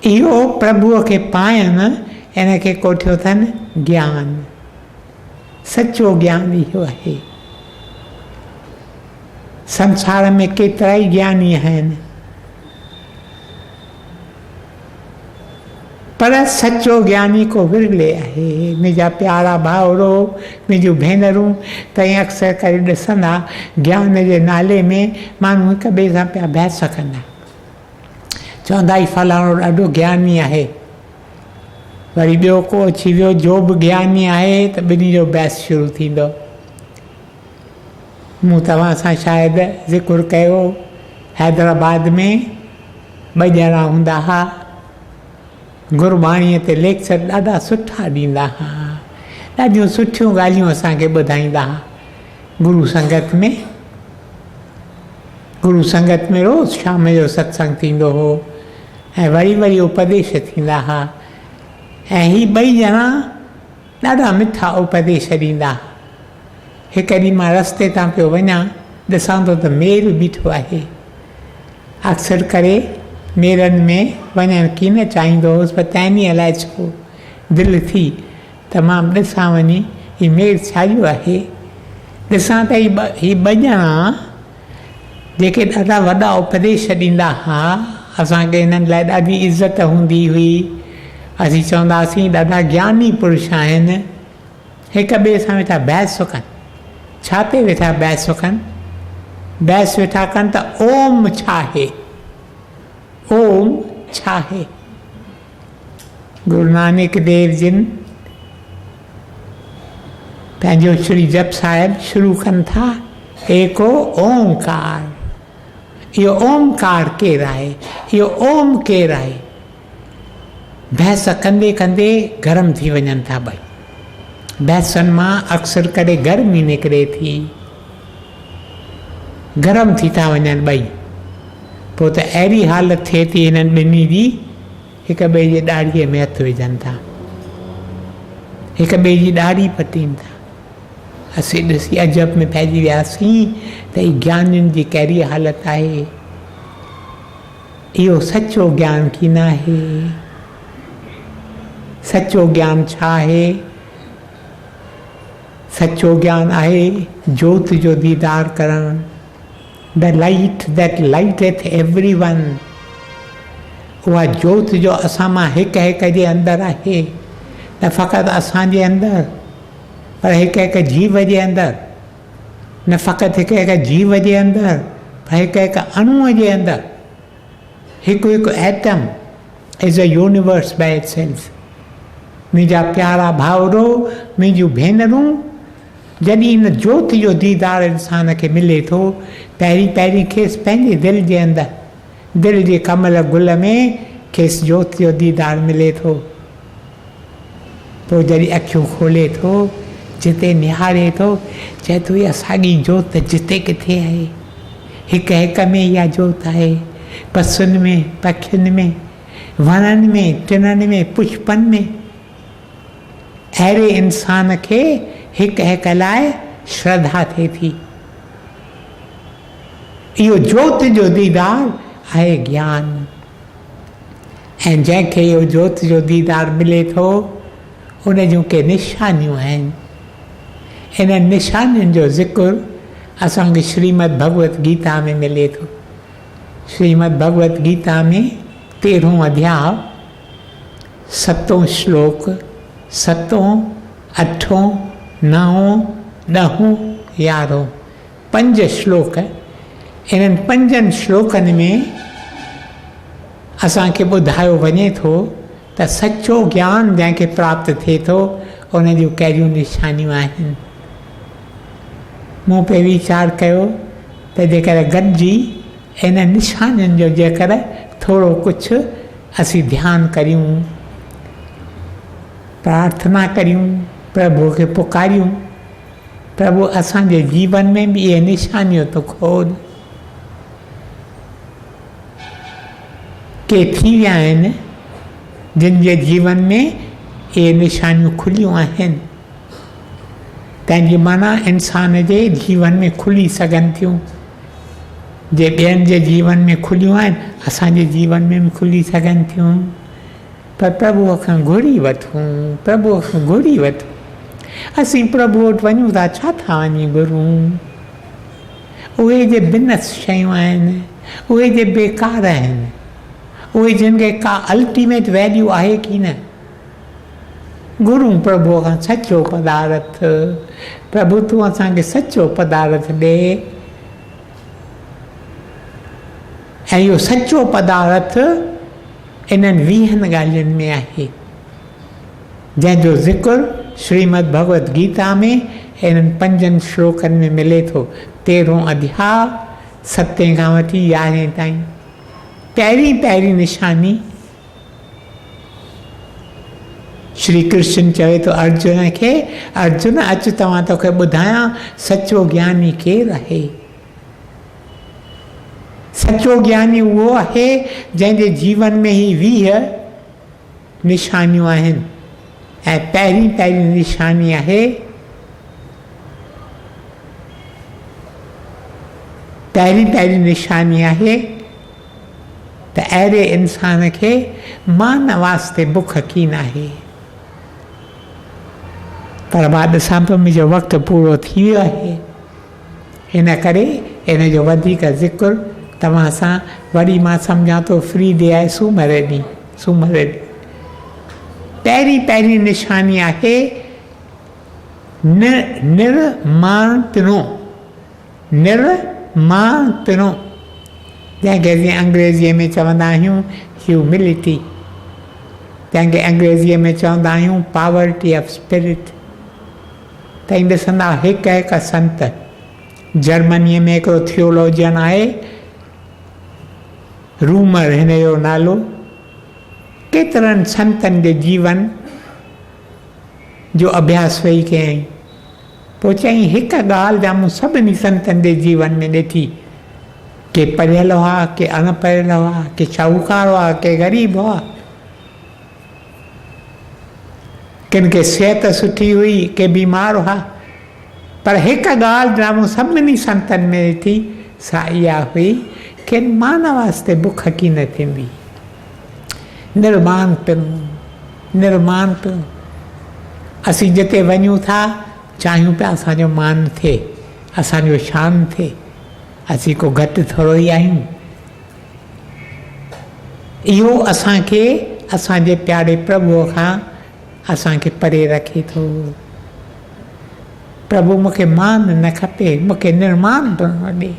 इहो प्रभुअ खे पाइणु, इन खे कोठियो अथनि ज्ञान। सचो ज्ञान इहो आहे। संसार में केतिरा ई ज्ञानी आहिनि, पर सचो ज्ञानी को विरले आहे। मुंहिंजा प्यारा भाउरो, मुंहिंजूं भेनरूं, तव्हां अक्सर करे ॾिसंदा ज्ञान जे नाले में माण्हू हिक ॿिए सां पिया बहस कंदा, चवंदा ई फलाणो ॾाढो ज्ञानी आहे, वरी ॿियो को अची वियो जो बि ज्ञानी आहे त ॿिन्ही जो बहस शुरू थींदो। मूं तव्हां सां शायदि ज़िक्र कयो, हैदराबाद में 2 ॼणा हूंदा हुआ, गुरबाणीअ ते लेक्चर ॾाढा सुठा ॾींदा हुआ, ॾाढियूं सुठियूं ॻाल्हियूं असांखे ॿुधाईंदा हुआ। गुरु संगत में रोज़ शाम जो सत्संग थींदो हो ऐं वरी वरी उपदेश थींदा हुआ। ऐं ही 2 ॼणा ॾाढा मिठा उपदेश ॾींदा। हिकु ॾींहुं मां रस्ते तां पियो वञा, ॾिसां थो त मेर बीठो आहे। अक्सर करे मेरनि में वञणु कीन चाहींदो हुउसि, पर तंहिं ॾींहुं अलाए छो दिलि थी त मां ॾिसां वञी हीउ मेर छाजो आहे। ॾिसां त ही 2 ॼणा जेके ॾाढा वॾा उपदेश ॾींदा हुआ, असांखे हिननि लाइ ॾाढी इज़त हूंदी हुई, असीं चवंदासीं ॾाढा ज्ञानी पुरुष आहिनि, हिक ॿिए सां वेठा बहस कनि। छा ते वेठा बहस कनि? बहस वेठा कनि त ओम छा आहे, ओम छा आहे। गुरु नानक देव जिन पंहिंजो श्री जप साहिब शुरू कनि था, एको ओंकार। इहो ओंकार केरु आहे, इहो ओम केरु आहे? बहस कंदे कंदे गरम थी वञनि था ॿई। बहसनि मां अक्सर करे गर्मी निकिरे थी, गरम थी था वञनि ॿई। पोइ त अहिड़ी हालत थिए थी हिननि ॿिन्ही जी, हिक ॿिए जी ॾाड़ीअ में हथु विझनि था, हिक ॿिए जी ॾाड़ी पटीनि था। असीं ॾिसी अजब में पइजी वियासीं त ही ज्ञानियुनि जी कहिड़ी हालत आहे। इहो सचो ज्ञान कीन आहे। सचो ज्ञान छा आहे? सचो ज्ञान आहे जोत जो दीदार करणु, द लाइट दैट लाइटेथ एवरीवन। उहा जोत जो असां मां हिक हिक जे अंदरि आहे, न फ़क़ति असांजे अंदरि, पर हिक हिक जीव जे अंदरि, न फ़क़ति हिक हिक जीव जे अंदरि, पर हिक हिक अणुअ जे अंदरि। हिकु हिकु atom is a universe by itself. मुंहिंजा प्यारा भाउरो, मुंहिंजूं भेनरूं, जॾहिं इन जोत जो दीदार इंसान खे मिले थो, पहिरीं पहिरीं खेसि पंहिंजे दिलि जे अंदरि, दिलि जे कमल गुल में खेसि जोत जो दीदार मिले थो। पोइ जॾहिं अखियूं खोले थो, जिते निहारे थो, चए थो इहा साॻी जोत जिते किथे आहे, हिक हिक में इहा जोत आहे, पसुनि में, पखियुनि में, वणनि में, टिणनि में, पुष्पनि में। अहिड़े इंसान खे हिक हिक लाइ श्रद्धा थिए थी। इहो जोत जो दीदार आहे ज्ञान। ऐं जंहिंखे इहो जोत जो दीदार मिले थो उन जूं के निशानियूं आहिनि। इन निशानियुनि जो ज़िक्र असांखे श्रीमद भगवत गीता में मिले थो। श्रीमद भगवत गीता में 13हों अध्याय 7हों श्लोक, 7हों, 8हों, 9हों, 10हों, 11हों 5 श्लोक। इन्हनि 5 श्लोकनि में असांखे ॿुधायो वञे थो त सचो ज्ञान जंहिंखे प्राप्त थिए थो उन जूं कहिड़ियूं निशानियूं आहिनि। मूं पे वीचार कयो त जेकर गॾिजी इन निशानियुनि जो जेकर थोरो कुझु असीं ध्यानु करियूं, प्रार्थना करियूं, प्रभु खे पुकारियूं, प्रभु असांजे जीवन में बि इहे निशानियूं तो खोल। के थी विया आहिनि जिन जे जीवन में इहे निशानियूं खुलियूं आहिनि। तंहिंजी माना इंसान जे जीवन में खुली सघनि थियूं। जे ॿियनि जे जीवन में खुलियूं आहिनि असांजे जीवन में बि खुली सघनि थियूं। पर प्रभुअ खां घुरी वठूं, प्रभुअ खां घुरी वठूं। असीं प्रभु वटि वञूं था, छा था वञी घुरूं? उहे जे बिनस शयूं आहिनि, उहे जे बेकार आहिनि, उहे जिन खे का अल्टीमेट वैल्यू आहे की न। घुरूं प्रभुअ खां सचो पदार्थ। प्रभु तूं असांखे सचो पदार्थ ॾे। ऐं इहो सचो पदार्थ इन्हनि 20 ॻाल्हियुनि में आहे जंहिंजो ज़िक्र श्रीमद भगवत गीता में इन्हनि 5 श्लोकनि में मिले थो। 13हों अध्याय 7 खां वठी 11 ताईं। पहिरीं निशानी श्री कृष्ण चवे थो अर्जुन खे, अर्जुन अच तव्हां तोखे ॿुधायां सचो ज्ञानी केरु आहे। सचो ज्ञानी उहो आहे जंहिंजे जीवन में ही 20 निशानियूं आहिनि। ऐं पहिरीं निशानी आहे पहिरीं निशानी आहे त अहिड़े इंसान खे मान वास्ते बुख कीन आहे। पर मां ॾिसां पियो मुंहिंजो वक़्तु पूरो थी वियो आहे, हिन करे इन जो वधीक ज़िक्र तव्हां सां वरी मां सम्झां थो फ्री डे आहे सूमरु ॾींहुं। पहिरीं निशानी आहे निर्माणपिणो। निर्माणपिणो जंहिंखे असीं अंग्रेज़ीअ में चवंदा आहियूं ह्यूमिलिटी, जंहिंखे अंग्रेज़ीअ में चवंदा आहियूं पावर्टी ऑफ स्पिरिट। तव्हां ॾिसंदा हिक संत, जर्मनीअ में हिकिड़ो थियोलॉजियन आहे रूमर हिन जो नालो। केतिरनि संतनि जे जीवन जो अभ्यास वेही कयईं। पोइ चईं हिकु ॻाल्हि जा मूं सभिनी संतनि जे जीवन में ॾिठी, के पढ़ियल हुआ, के अनपढ़ियल हुआ, के शाहूकार हुआ, के ग़रीब हुआ, किन खे सिहत सुठी हुई, के बीमार हुआ। पर हिकु ॻाल्हि जा मूं सभिनी संतनि में ॾिठी, सा इहा हुई कि मान वास्ते बुख कीन थींदी। निर्माण पिणु असीं जिते वञूं था चाहियूं पिया असांजो मान थिए, असांजो शान थिए। असीं को घटि थोरो ई आहियूं। इहो असांखे असांजे प्यारे प्रभुअ खां असांखे परे रखे थो। प्रभु मूंखे मान न खपे, मूंखे निर्माण पिणु ॾे।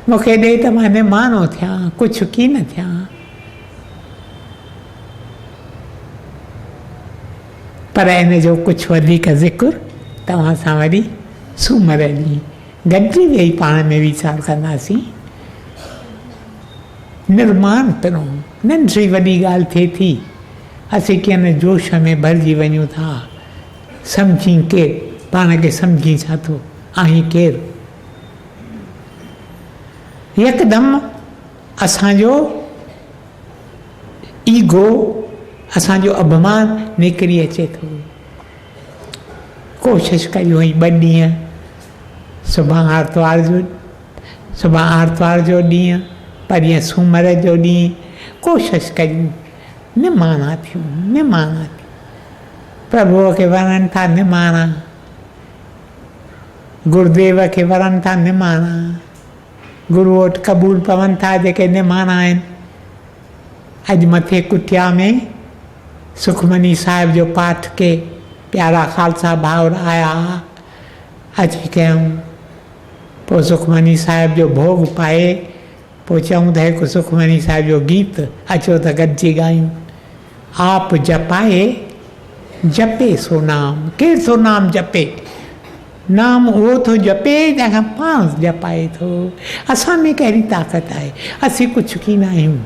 मूंखे ॾे त मां निर्माणो थियां, कुझु कीन थियां। पर इन जो कुझु वधीक ज़िक्र तव्हां सां वरी सूमरु ॾींहुं गॾिजी वेही पाण में वीचार कंदासीं। निर्माण पिणु नंढी वॾी ॻाल्हि थिए थी, असीं कीअं जोश में भरिजी वञूं था। सम्झी केरु, पाण खे सम्झी छा थो, आहीं केरु। यकदमि असांजो ईगो असांजो अभिमान निकिरी अचे थो। कोशिशि कयूं हुई 2 ॾींहं, सुभाणे आर्तवार जो ॾींहुं, परीहं सूमर जो ॾींहुं, कोशिशि कयूं, निमाणा थियूं। प्रभुअ खे वरनि था निमाणा, गुरुदेव खे वरनि था निमाणा, गुरू वटि क़बूल पवनि था जेके निमाणा आहिनि। अॼु मथे कुटिया में सुखमनी साहिब जो पाठ के प्यारा खालसा भाउर आया, अची कयूं, पोइ सुखमनी साहिब जो भोग पाए, पोइ चऊं त हिकु सुखमनी साहिब जो गीत अचो त गॾिजी ॻायूं। आप जपाए जपे सो नाम, केरु थो नाम जपे? नाम उहो थो जपे जंहिंखां पाण जपाए थो। असां में कहिड़ी ताक़त आहे? असीं कुझु कीन आहियूं।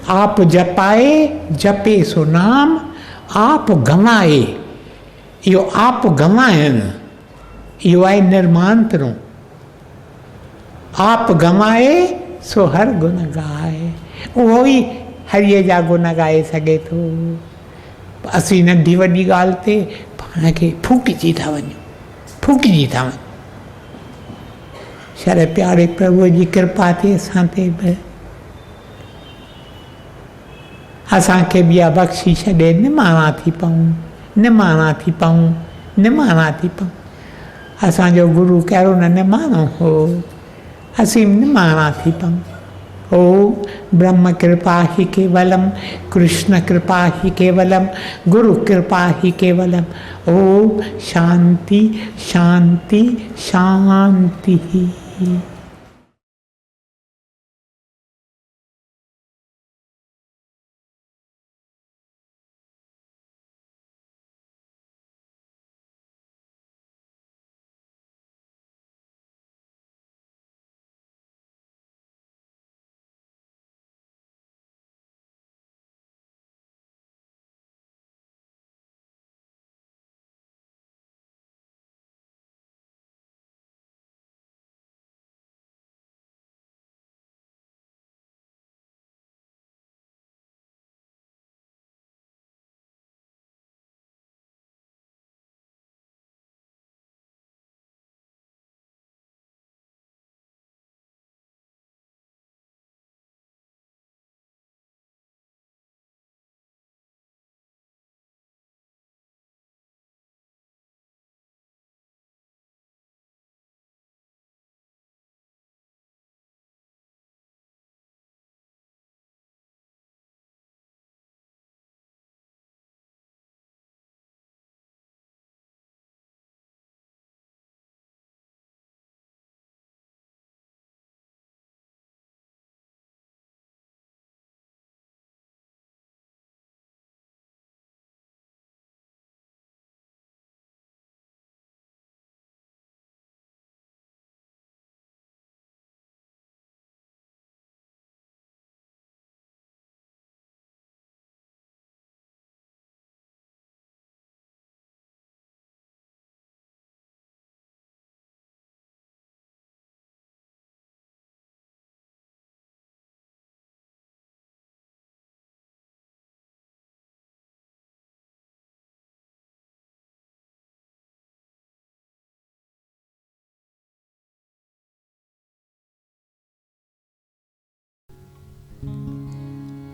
आप जपाए जपे सो नाम, आप गवाए, इहो आप गवाइण, इहो आहे निर्मांतरो। आप गवाए सो हर गुण गाए, उहो ई हरीअ जा गुण ॻाए सघे थो। असीं नंढी वॾी ॻाल्हि ते पाण खे फूकिजी था वञूं। शर प्यारे प्रभुअ जी कृपा थिए असां ते बि, असांखे ॿिया बख़्शी छॾे निमाणा थी पऊं। असांजो गुरू कहिड़ो न निमाणो हो, असीं निमाणा थी पऊं। ओ ब्रह्म कृपा ही केवलम, कृष्ण कृपा ही केवलम, गुरु कृपा ही केवलम। ओम शांति शांति शांति।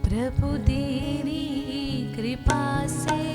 प्रभु तेरी कृपा से